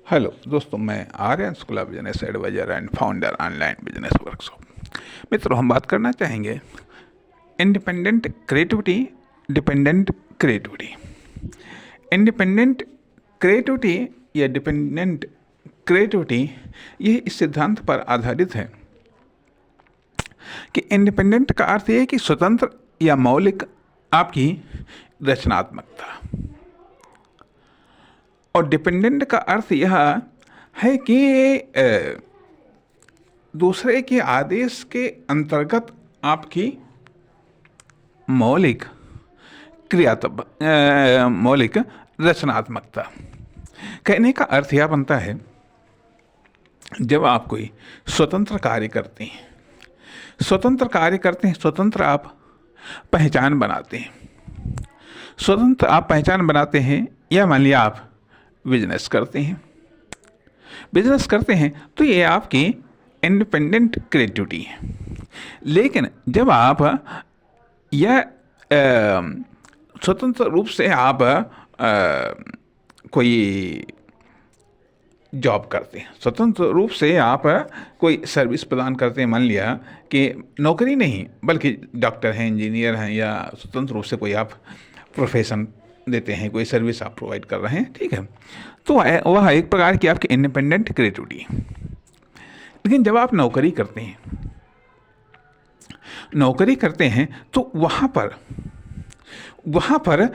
Hello दोस्तों, मैं Aryan school of business advisor and founder online business workshop. मित्रों, हम बात करना चाहेंगे independent creativity, dependent creativity. Independent creativity या डिपेंडेंट क्रिएटिविटी ये इस सिद्धांत पर आधारित है कि इंडिपेंडेंट का अर्थ ये है कि स्वतंत्र या मौलिक आपकी रचनात्मकता, और डिपेंडेंट का अर्थ यह है कि दूसरे के आदेश के अंतर्गत आपकी मौलिक मौलिक रचनात्मकता। कहने का अर्थ यह बनता है, जब आप कोई स्वतंत्र कार्य करते हैं, स्वतंत्र आप पहचान बनाते हैं, या मान लिया आप बिजनेस करते हैं तो ये आपकी इंडिपेंडेंट क्रिएटिविटी है। लेकिन जब आप यह स्वतंत्र रूप से आप कोई जॉब करते हैं, स्वतंत्र रूप से आप कोई सर्विस प्रदान करते हैं, मान लिया कि नौकरी नहीं बल्कि डॉक्टर हैं, इंजीनियर हैं, या स्वतंत्र रूप से कोई आप प्रोफेशन देते हैं, कोई सर्विस आप प्रोवाइड कर रहे हैं, ठीक है, तो वह एक प्रकार की आपकी इंडिपेंडेंट क्रिएटिविटी है। लेकिन जब आप नौकरी करते हैं तो वहाँ पर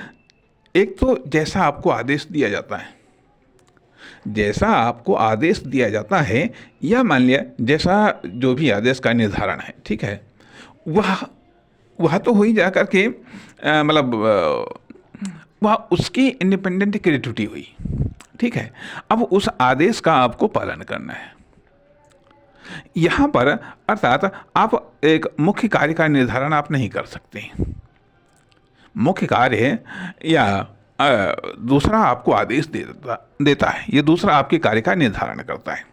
एक तो जैसा आपको आदेश दिया जाता है, या मान लिया जैसा जो भी आदेश का निर्धारण है, ठीक है, वह तो हो ही जा कर के वह उसकी इंडिपेंडेंट क्रिएटिविटी हुई, ठीक है। अब उस आदेश का आपको पालन करना है। यहाँ पर अर्थात आप एक मुख्य कार्य का निर्धारण आप नहीं कर सकते। मुख्य कार्य या दूसरा आपको आदेश देता है, ये दूसरा आपके कार्य का निर्धारण करता है।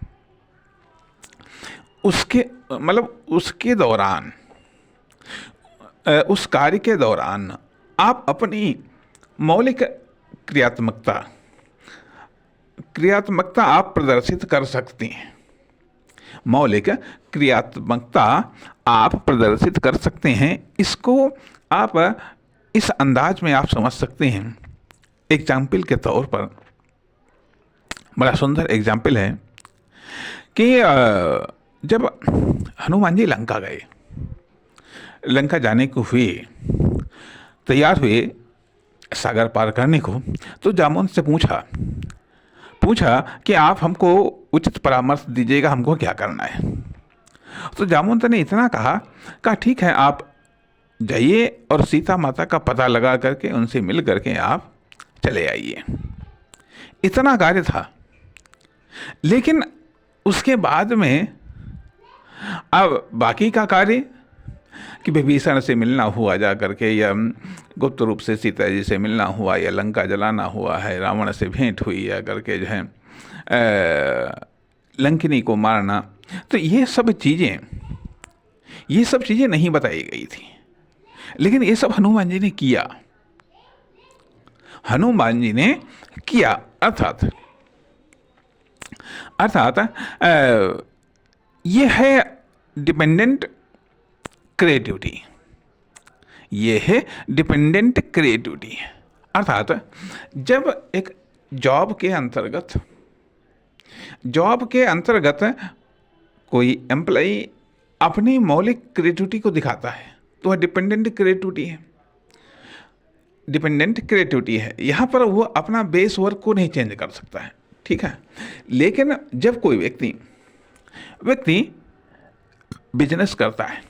उसके दौरान, उस कार्य के दौरान आप अपनी मौलिक क्रियात्मकता आप प्रदर्शित कर सकते हैं। मौलिक क्रियात्मकता आप प्रदर्शित कर सकते हैं। इसको आप इस अंदाज में आप समझ सकते हैं। एग्जाम्पल के तौर पर बड़ा सुंदर एग्जाम्पल है कि जब हनुमान जी लंका जाने को तैयार हुए सागर पार करने को, तो जामुन से पूछा कि आप हमको उचित परामर्श दीजिएगा, हमको क्या करना है। तो जामुन ने इतना कहा ठीक है, आप जाइए और सीता माता का पता लगा करके उनसे मिल करके आप चले आइए। इतना कार्य था। लेकिन उसके बाद में अब बाकी का कार्य कि विभीषण से मिलना हुआ जा करके, या गुप्त रूप से सीता जी से मिलना हुआ, या लंका जलाना हुआ है, रावण से भेंट हुई या करके जो है लंकिनी को मारना, तो ये सब चीज़ें नहीं बताई गई थी। लेकिन ये सब हनुमान जी ने किया। अर्थात ये है डिपेंडेंट क्रिएटिविटी। अर्थात जब एक जॉब के अंतर्गत कोई एम्प्लॉई अपनी मौलिक क्रिएटिविटी को दिखाता है, तो वह डिपेंडेंट क्रिएटिविटी है। यहाँ पर वो अपना बेस वर्क को नहीं चेंज कर सकता है, ठीक है। लेकिन जब कोई व्यक्ति बिजनेस करता है,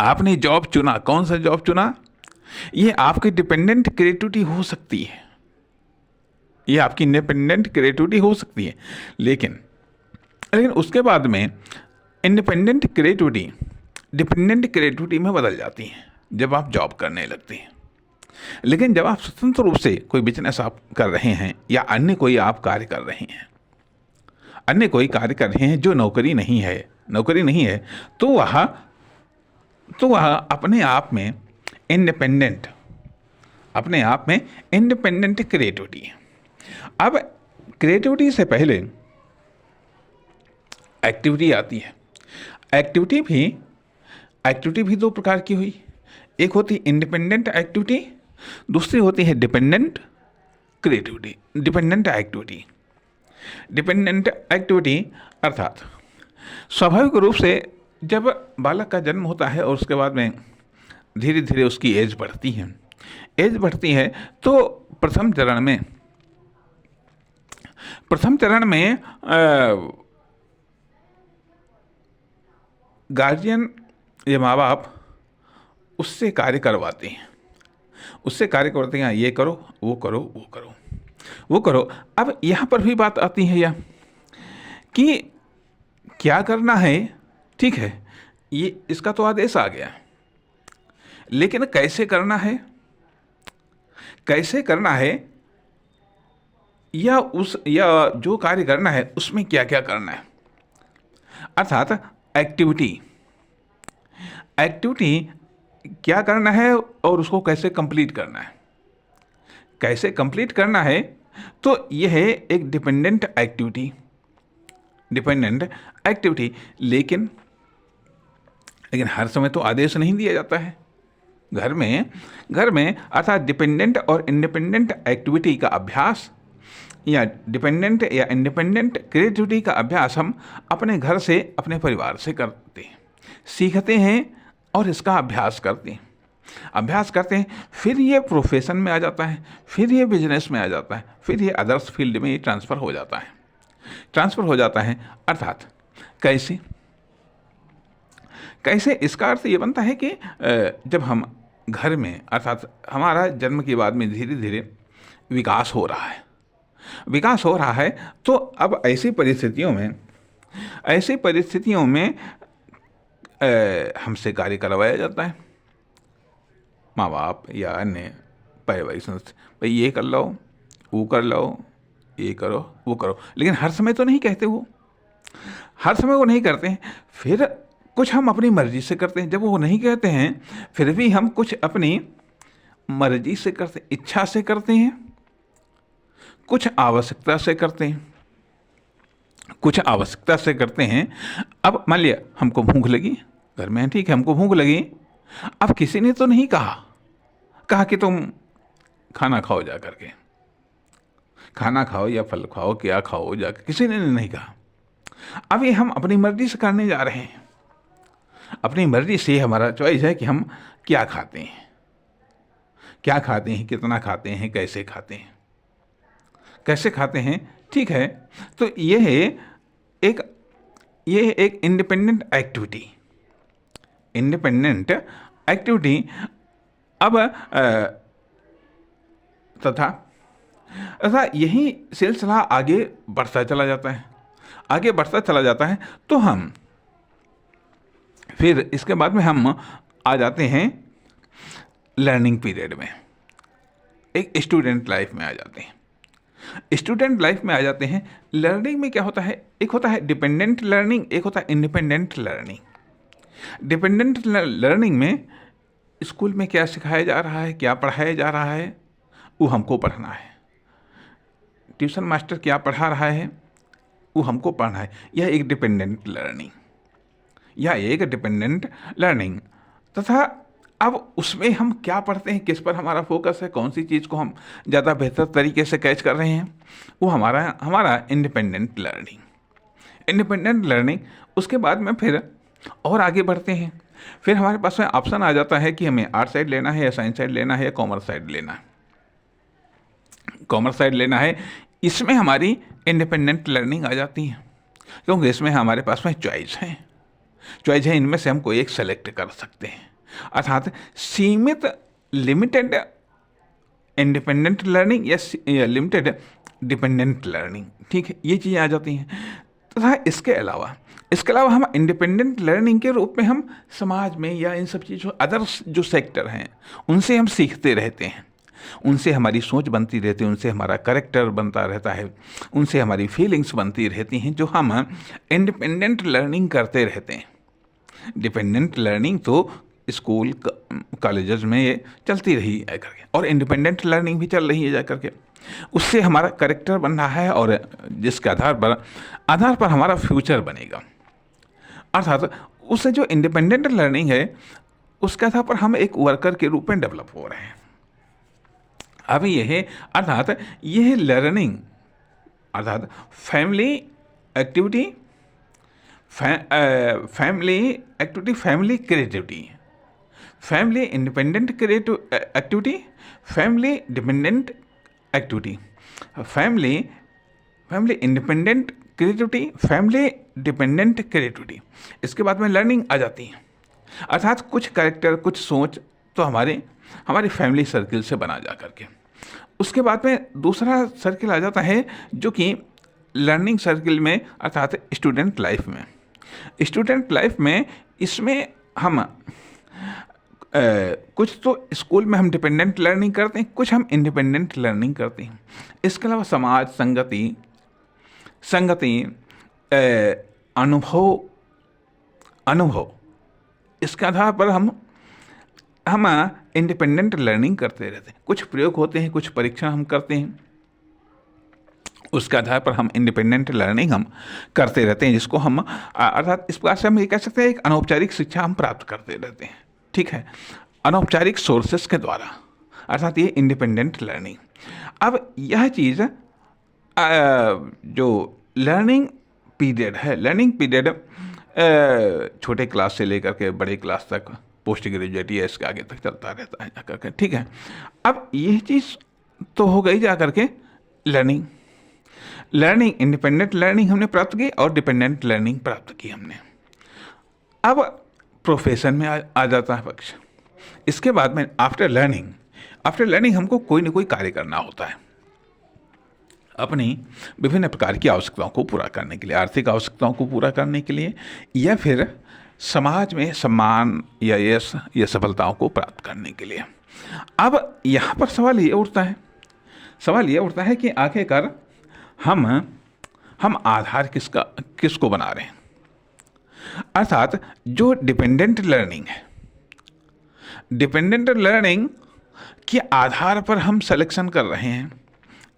आपने जॉब चुना, कौन सा जॉब चुना, ये आपकी डिपेंडेंट क्रिएटिविटी हो सकती है, ये आपकी इंडिपेंडेंट क्रिएटिविटी हो सकती है। लेकिन उसके बाद में इंडिपेंडेंट क्रिएटिविटी डिपेंडेंट क्रिएटिविटी में बदल जाती है जब आप जॉब करने लगते हैं। लेकिन जब आप स्वतंत्र रूप से कोई बिजनेस आप कर रहे हैं, या अन्य कोई आप कार्य कर रहे हैं जो नौकरी नहीं है, तो वह अपने आप में इंडिपेंडेंट क्रिएटिविटी है। अब क्रिएटिविटी से पहले एक्टिविटी आती है। एक्टिविटी भी दो प्रकार की हुई, एक होती है इंडिपेंडेंट एक्टिविटी, दूसरी होती है डिपेंडेंट एक्टिविटी अर्थात स्वाभाविक रूप से जब बालक का जन्म होता है और उसके बाद में धीरे धीरे उसकी एज बढ़ती है तो प्रथम चरण में गार्जियन या माँ बाप उससे कार्य करवाते हैं, ये करो वो करो। अब यहाँ पर भी बात आती है यह कि क्या करना है, ठीक है, ये इसका तो आदेश आ गया, लेकिन कैसे करना है या जो कार्य करना है उसमें क्या क्या करना है। अर्थात एक्टिविटी क्या करना है और उसको कैसे कंप्लीट करना है, तो यह है एक डिपेंडेंट एक्टिविटी। लेकिन हर समय तो आदेश नहीं दिया जाता है। घर में अर्थात डिपेंडेंट और इंडिपेंडेंट एक्टिविटी का अभ्यास या डिपेंडेंट या इंडिपेंडेंट क्रिएटिविटी का अभ्यास हम अपने घर से, अपने परिवार से करते हैं, सीखते हैं और इसका अभ्यास करते हैं। फिर ये प्रोफेशन में आ जाता है, फिर ये बिजनेस में आ जाता है, फिर ये अदर्स फील्ड में ये ट्रांसफ़र हो जाता है। अर्थात कैसे इसका अर्थ ये बनता है कि जब हम घर में, अर्थात हमारा जन्म के बाद में धीरे धीरे विकास हो रहा है तो अब ऐसी परिस्थितियों में हमसे कार्य करवाया जाता है, माँ बाप या अन्य पारिवारिक संस्था, भाई ये कर लो, वो कर लो, ये करो, वो करो। लेकिन हर समय तो नहीं कहते, हर समय वो नहीं करते हैं। फिर कुछ हम अपनी मर्जी से करते हैं। जब वो नहीं कहते हैं फिर भी हम कुछ अपनी मर्जी से करते, इच्छा से करते हैं, कुछ आवश्यकता से करते हैं। अब मान लिया हमको भूख लगी, घर में ठीक है, हमको भूख लगी। अब किसी ने तो नहीं कहा कि तुम खाना खाओ, जा करके खाना खाओ या फल खाओ, क्या खाओ जाकर, किसी ने नहीं कहा। अब ये हम अपनी मर्जी से करने जा रहे हैं। अपनी मर्जी से हमारा चॉइस है कि हम क्या खाते हैं, कितना खाते हैं, कैसे खाते हैं, ठीक है। तो ये एक इंडिपेंडेंट एक्टिविटी। अब तथा यही सिलसिला आगे बढ़ता चला जाता है तो हम फिर इसके बाद में हम आ जाते हैं लर्निंग पीरियड में, एक स्टूडेंट लाइफ में आ जाते हैं। लर्निंग में क्या होता है, एक होता है डिपेंडेंट लर्निंग, एक होता है इंडिपेंडेंट लर्निंग। डिपेंडेंट लर्निंग में स्कूल में क्या सिखाया जा रहा है, क्या पढ़ाया जा रहा है, वो हमको पढ़ना है। ट्यूशन मास्टर क्या पढ़ा रहा है, वो हमको पढ़ना है। यह एक डिपेंडेंट लर्निंग। तथा अब उसमें हम क्या पढ़ते हैं, किस पर हमारा फोकस है, कौन सी चीज़ को हम ज़्यादा बेहतर तरीके से कैच कर रहे हैं, वो हमारा इंडिपेंडेंट लर्निंग। उसके बाद में फिर और आगे बढ़ते हैं। फिर हमारे पास में ऑप्शन आ जाता है कि हमें आर्ट साइड लेना है या साइंस साइड लेना है या कॉमर्स साइड लेना है। इसमें हमारी इंडिपेंडेंट लर्निंग आ जाती है, क्योंकि इसमें हमारे पास में चॉइस है, इनमें से हम कोई एक सेलेक्ट कर सकते हैं। अर्थात सीमित लिमिटेड इंडिपेंडेंट लर्निंग या लिमिटेड डिपेंडेंट लर्निंग, ठीक है, ये चीज़ें आ जाती हैं। तथा इसके अलावा हम इंडिपेंडेंट लर्निंग के रूप में हम समाज में या इन सब चीज़ों, अदर्स जो सेक्टर हैं, उनसे हम सीखते रहते हैं, उनसे हमारी सोच बनती रहती है, उनसे हमारा कैरेक्टर बनता रहता है, उनसे हमारी फीलिंग्स बनती रहती हैं, जो हम इंडिपेंडेंट लर्निंग करते रहते हैं। डिपेंडेंट लर्निंग तो स्कूल कॉलेजेस में ये चलती रही है करके, और इंडिपेंडेंट लर्निंग भी चल रही है जा करके। उससे हमारा करेक्टर बन रहा है और जिसके आधार पर हमारा फ्यूचर बनेगा। अर्थात उससे जो इंडिपेंडेंट लर्निंग है उसके आधार पर हम एक वर्कर के रूप में डेवलप हो रहे हैं। अब यह अर्थात यह लर्निंग अर्थात family activity, family creativity, family independent creative activity, family dependent activity, family independent creativity, family dependent creativity. इसके बाद में लर्निंग आ जाती है। अर्थात कुछ कैरेक्टर, कुछ सोच तो हमारी फैमिली सर्किल से बना जा करके। उसके बाद में दूसरा सर्किल आ जाता है जो कि लर्निंग सर्किल में अर्थात स्टूडेंट लाइफ में। स्टूडेंट लाइफ में इसमें हम कुछ तो स्कूल में हम डिपेंडेंट लर्निंग करते हैं, कुछ हम इंडिपेंडेंट लर्निंग करते हैं। इसके अलावा समाज, संगति, अनुभव इसके आधार पर हम इंडिपेंडेंट लर्निंग करते रहते हैं। कुछ प्रयोग होते हैं, कुछ परीक्षण हम करते हैं, उसके आधार पर हम इंडिपेंडेंट लर्निंग हम करते रहते हैं, जिसको हम अर्थात इस प्रकार से हम ये कह सकते हैं एक अनौपचारिक शिक्षा हम प्राप्त करते रहते हैं। ठीक है, अनौपचारिक सोर्सेस के द्वारा, अर्थात ये इंडिपेंडेंट लर्निंग। अब यह चीज़ जो लर्निंग पीरियड है, लर्निंग पीरियड छोटे क्लास से लेकर के बड़े क्लास तक, पोस्ट ग्रेजुएट या इसके आगे तक चलता रहता है जा करके। ठीक है, अब यह चीज़ तो हो गई जा करके लर्निंग इंडिपेंडेंट लर्निंग हमने प्राप्त की और डिपेंडेंट लर्निंग प्राप्त की हमने। अब प्रोफेशन में आ जाता है पक्ष। इसके बाद में आफ्टर लर्निंग हमको कोई ना कोई कार्य करना होता है अपनी विभिन्न प्रकार की आवश्यकताओं को पूरा करने के लिए, आर्थिक आवश्यकताओं को पूरा करने के लिए, या फिर समाज में सम्मान या यश या सफलताओं को प्राप्त करने के लिए। अब यहाँ पर सवाल ये उठता है कि आखिरकार हम आधार किसको बना रहे हैं। अर्थात जो डिपेंडेंट लर्निंग के आधार पर हम सिलेक्शन कर रहे हैं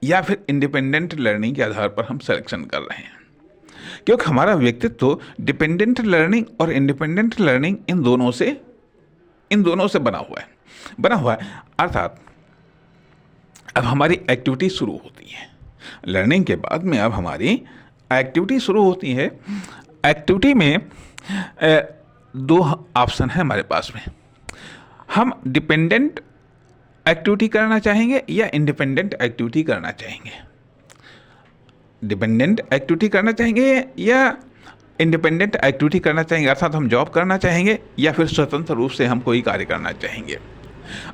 या फिर इंडिपेंडेंट लर्निंग के आधार पर हम सिलेक्शन कर रहे हैं, क्योंकि हमारा व्यक्तित्व डिपेंडेंट लर्निंग और इंडिपेंडेंट लर्निंग इन दोनों से बना हुआ है। अर्थात अब हमारी एक्टिविटी शुरू होती है लर्निंग के बाद में। अब हमारी एक्टिविटी शुरू होती है। एक्टिविटी में दो ऑप्शन है हमारे पास में। हम डिपेंडेंट एक्टिविटी करना चाहेंगे या इंडिपेंडेंट एक्टिविटी करना चाहेंगे। डिपेंडेंट एक्टिविटी करना चाहेंगे या इंडिपेंडेंट एक्टिविटी करना चाहेंगे, अर्थात हम जॉब करना चाहेंगे या फिर स्वतंत्र रूप से हम कोई कार्य करना चाहेंगे।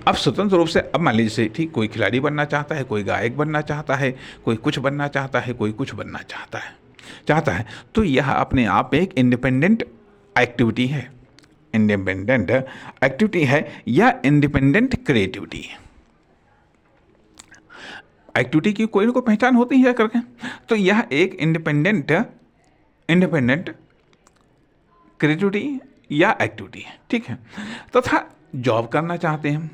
अब स्वतंत्र रूप से, अब मान लीजिए ठीक, कोई खिलाड़ी बनना चाहता है, कोई गायक बनना चाहता है, कोई कुछ बनना चाहता है, कोई कुछ बनना चाहता है, तो यह अपने आप में एक इंडिपेंडेंट एक्टिविटी है। इंडिपेंडेंट एक्टिविटी है या इंडिपेंडेंट क्रिएटिविटी है। एक्टिविटी की कोई ना कोई पहचान होती है करके, तो यह एक इंडिपेंडेंट क्रिएटिविटी या एक्टिविटी है। ठीक है, तथा जॉब करना चाहते हैं,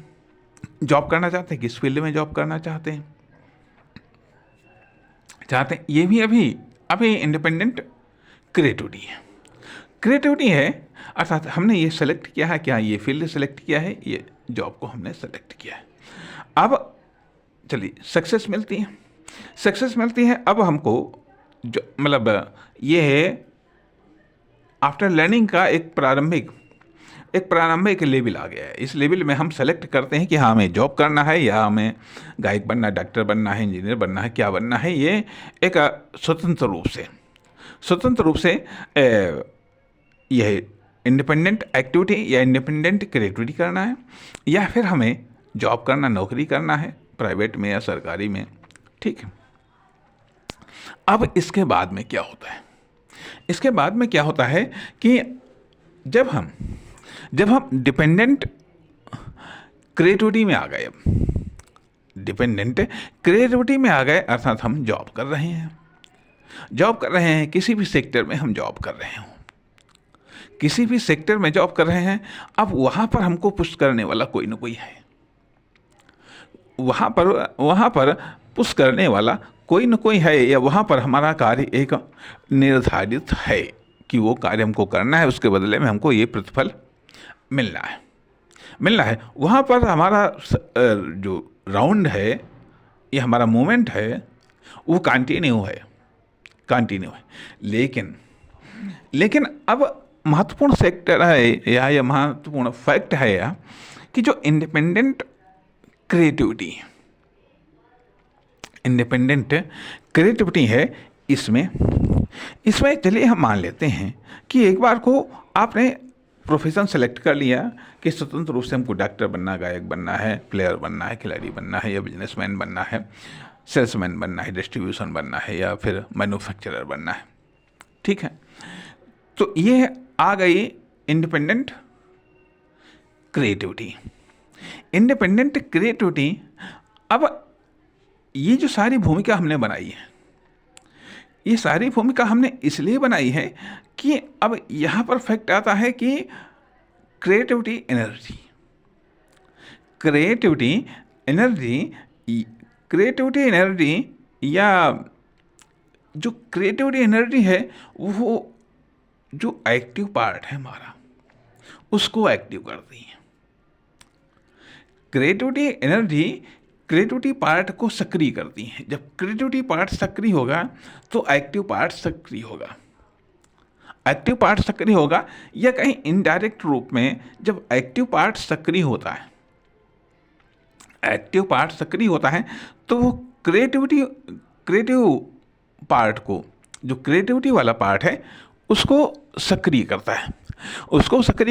किस फील्ड में जॉब करना चाहते हैं, ये भी अभी इंडिपेंडेंट क्रिएटिविटी है। अर्थात हमने ये सेलेक्ट किया है, क्या ये फील्ड सेलेक्ट किया है, ये जॉब को हमने सेलेक्ट किया है। अब चलिए सक्सेस मिलती है। अब हमको जो मतलब ये है आफ्टर लर्निंग का एक प्रारंभिक लेवल आ गया है। इस लेवल में हम सेलेक्ट करते हैं कि हाँ हमें जॉब करना है या हमें गायक बनना है, डॉक्टर बनना है, इंजीनियर बनना है, क्या बनना है। ये एक स्वतंत्र रूप से यह इंडिपेंडेंट एक्टिविटी या इंडिपेंडेंट क्रिएटिविटी करना है, या फिर हमें जॉब करना, नौकरी करना है प्राइवेट में या सरकारी में। ठीक है, अब इसके बाद में क्या होता है कि जब हम डिपेंडेंट क्रिएटिविटी में आ गए, अर्थात हम जॉब कर रहे हैं, किसी भी सेक्टर में हम जॉब कर रहे हो, किसी भी सेक्टर में जॉब कर रहे हैं। अब वहाँ पर हमको पुश करने वाला कोई ना कोई है। वहाँ पर पुश करने वाला कोई न कोई है, या वहाँ पर हमारा कार्य एक निर्धारित है कि वो कार्य हमको करना है, उसके बदले में हमको ये प्रतिफल मिलना है। वहाँ पर हमारा जो राउंड है, ये हमारा मूवमेंट है, वो कंटिन्यू है। लेकिन अब महत्वपूर्ण सेक्टर है, या ये महत्वपूर्ण फैक्ट है कि जो इंडिपेंडेंट क्रिएटिविटी है, इसमें चलिए हम मान लेते हैं कि एक बार को आपने प्रोफेशन सेलेक्ट कर लिया कि स्वतंत्र रूप से हमको डॉक्टर बनना, गायक बनना है, प्लेयर बनना है, खिलाड़ी बनना है, या बिजनेसमैन बनना है, सेल्समैन बनना है, डिस्ट्रीब्यूशन बनना है, या फिर मैन्युफैक्चरर बनना है। ठीक है, तो ये आ गई इंडिपेंडेंट क्रिएटिविटी। अब ये जो सारी भूमिका हमने बनाई है, ये सारी भूमिका हमने इसलिए बनाई है कि अब यहाँ पर फैक्ट आता है कि क्रिएटिविटी एनर्जी या जो क्रिएटिविटी एनर्जी है, वो जो एक्टिव पार्ट है हमारा, उसको एक्टिव करती है। क्रिएटिविटी एनर्जी क्रिएटिविटी पार्ट को सक्रिय करती है। जब क्रिएटिविटी पार्ट सक्रिय होगा तो एक्टिव पार्ट सक्रिय होगा। या कहीं इनडायरेक्ट रूप में जब एक्टिव पार्ट सक्रिय होता है तो वो क्रिएटिव पार्ट को, जो क्रिएटिविटी वाला पार्ट है, उसको सक्रिय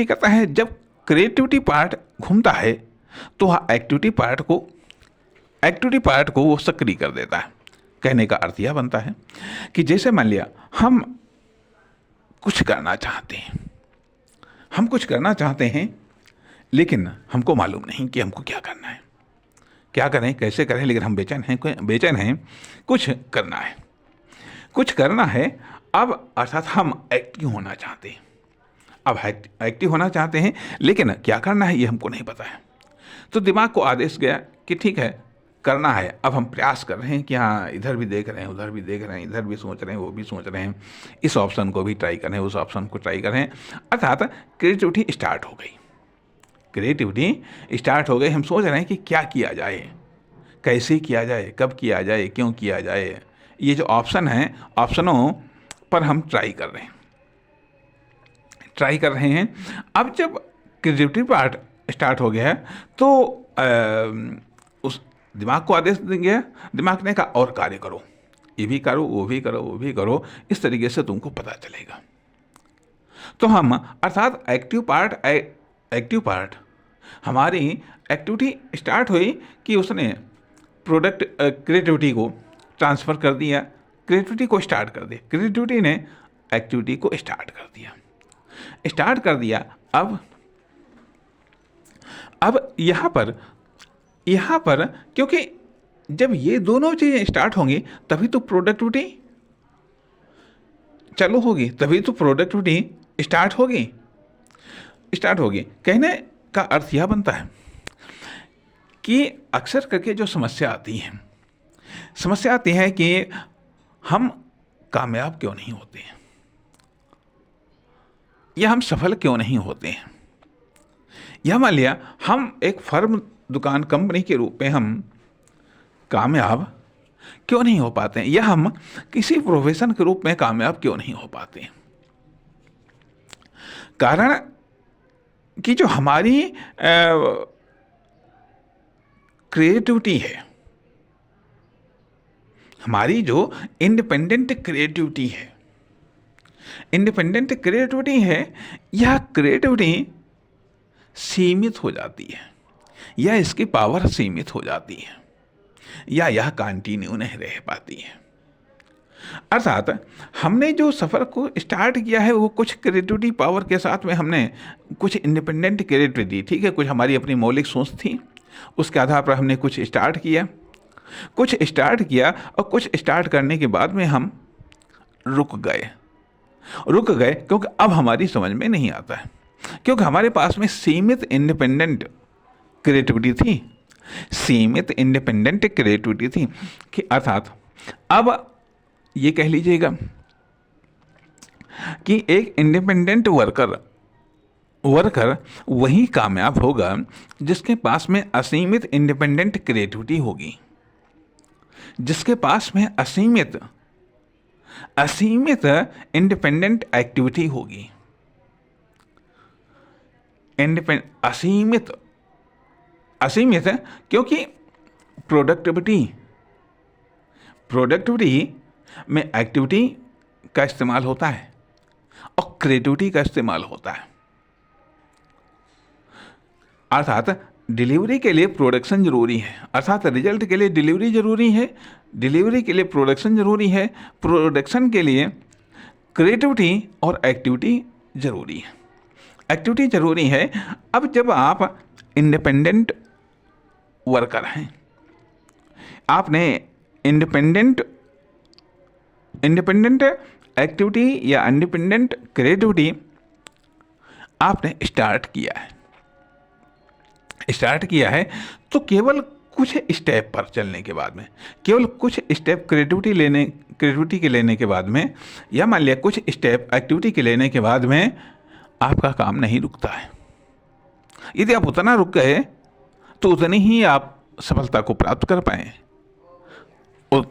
करता है। जब क्रिएटिविटी पार्ट घूमता है तो एक्टिविटी पार्ट को वो सक्रिय कर देता है। कहने का अर्थ यह बनता है कि जैसे मान लिया हम कुछ करना चाहते हैं, लेकिन हमको मालूम नहीं कि हमको क्या करें, कैसे करें, लेकिन हम बेचैन हैं, कुछ करना है। अब अर्थात हम एक्टिव होना चाहते हैं, लेकिन क्या करना है ये हमको नहीं पता है। तो दिमाग को आदेश गया कि ठीक है, करना है। अब हम प्रयास कर रहे हैं कि हाँ, इधर भी देख रहे हैं, उधर भी देख रहे हैं, इधर भी सोच रहे हैं, वो भी सोच रहे हैं, इस ऑप्शन को भी ट्राई करें, उस ऑप्शन को ट्राई करें। अर्थात क्रिएटिविटी स्टार्ट हो गई। हम सोच रहे हैं कि क्या किया जाए, कैसे किया जाए, कब किया जाए, क्यों किया जाए। ये जो ऑप्शन हैं, ऑप्शनों पर हम ट्राई कर रहे हैं। अब जब क्रिएटिविटी पार्ट स्टार्ट हो गया है तो उस दिमाग को आदेश देंगे, दिमाग ने कहा और कार्य करो, ये भी करो, वो भी करो, इस तरीके से तुमको पता चलेगा। तो हम अर्थात एक्टिव पार्ट हमारी एक्टिविटी स्टार्ट हुई कि उसने क्रिएटिविटी को ट्रांसफ़र कर दिया, क्रिएटिविटी को स्टार्ट कर दिया, क्रिएटिविटी ने एक्टिविटी को स्टार्ट कर दिया। अब यहाँ पर क्योंकि जब ये दोनों चीज़ें स्टार्ट होंगी तभी तो प्रोडक्टिविटी चालू होगी, तभी तो प्रोडक्टिविटी स्टार्ट होगी। कहने का अर्थ यह बनता है कि अक्सर करके जो समस्या आती है कि हम कामयाब क्यों नहीं होते हैं, या हम सफल क्यों नहीं होते हैं। यह मान लिया हम एक फर्म, दुकान, कंपनी के रूप में हम कामयाब क्यों नहीं हो पाते हैं, या हम किसी प्रोफेशन के रूप में कामयाब क्यों नहीं हो पाते हैं। कारण कि जो हमारी क्रिएटिविटी है, हमारी जो इंडिपेंडेंट क्रिएटिविटी है, यह क्रिएटिविटी सीमित हो जाती है, या इसकी पावर सीमित हो जाती है, या यह कंटिन्यू नहीं रह पाती है। अर्थात हमने जो सफ़र को स्टार्ट किया है वो कुछ क्रिएटिविटी पावर के साथ में हमने कुछ इंडिपेंडेंट क्रिएटिविटी, ठीक है, कुछ हमारी अपनी मौलिक सोच थी, उसके आधार पर हमने कुछ स्टार्ट किया, और कुछ स्टार्ट करने के बाद में हम रुक गए क्योंकि अब हमारी समझ में नहीं आता है, क्योंकि हमारे पास में सीमित इंडिपेंडेंट क्रिएटिविटी थी, सीमित इंडिपेंडेंट क्रिएटिविटी थी कि अर्थात अब ये कह लीजिएगा कि एक इंडिपेंडेंट वर्कर वही कामयाब होगा जिसके पास में असीमित इंडिपेंडेंट क्रिएटिविटी होगी, जिसके पास में असीमित इंडिपेंडेंट एक्टिविटी होगी। असीमित क्योंकि प्रोडक्टिविटी में एक्टिविटी का इस्तेमाल होता है और क्रिएटिविटी का इस्तेमाल होता है। अर्थात डिलीवरी के लिए प्रोडक्शन जरूरी है, अर्थात रिजल्ट के लिए डिलीवरी जरूरी है, डिलीवरी के लिए प्रोडक्शन जरूरी है, प्रोडक्शन के लिए क्रिएटिविटी और एक्टिविटी जरूरी है, एक्टिविटी जरूरी है। अब जब आप इंडिपेंडेंट वर्कर हैं, आपने इंडिपेंडेंट एक्टिविटी या इंडिपेंडेंट क्रिएटिविटी आपने स्टार्ट किया है तो केवल कुछ स्टेप पर चलने के बाद में, केवल कुछ स्टेप क्रिएटिविटी के लेने के बाद में, या मान लिया कुछ स्टेप एक्टिविटी के लेने के बाद में आपका काम नहीं रुकता है। यदि आप उतना रुक गए तो उतनी ही आप सफलता को प्राप्त कर पाए। और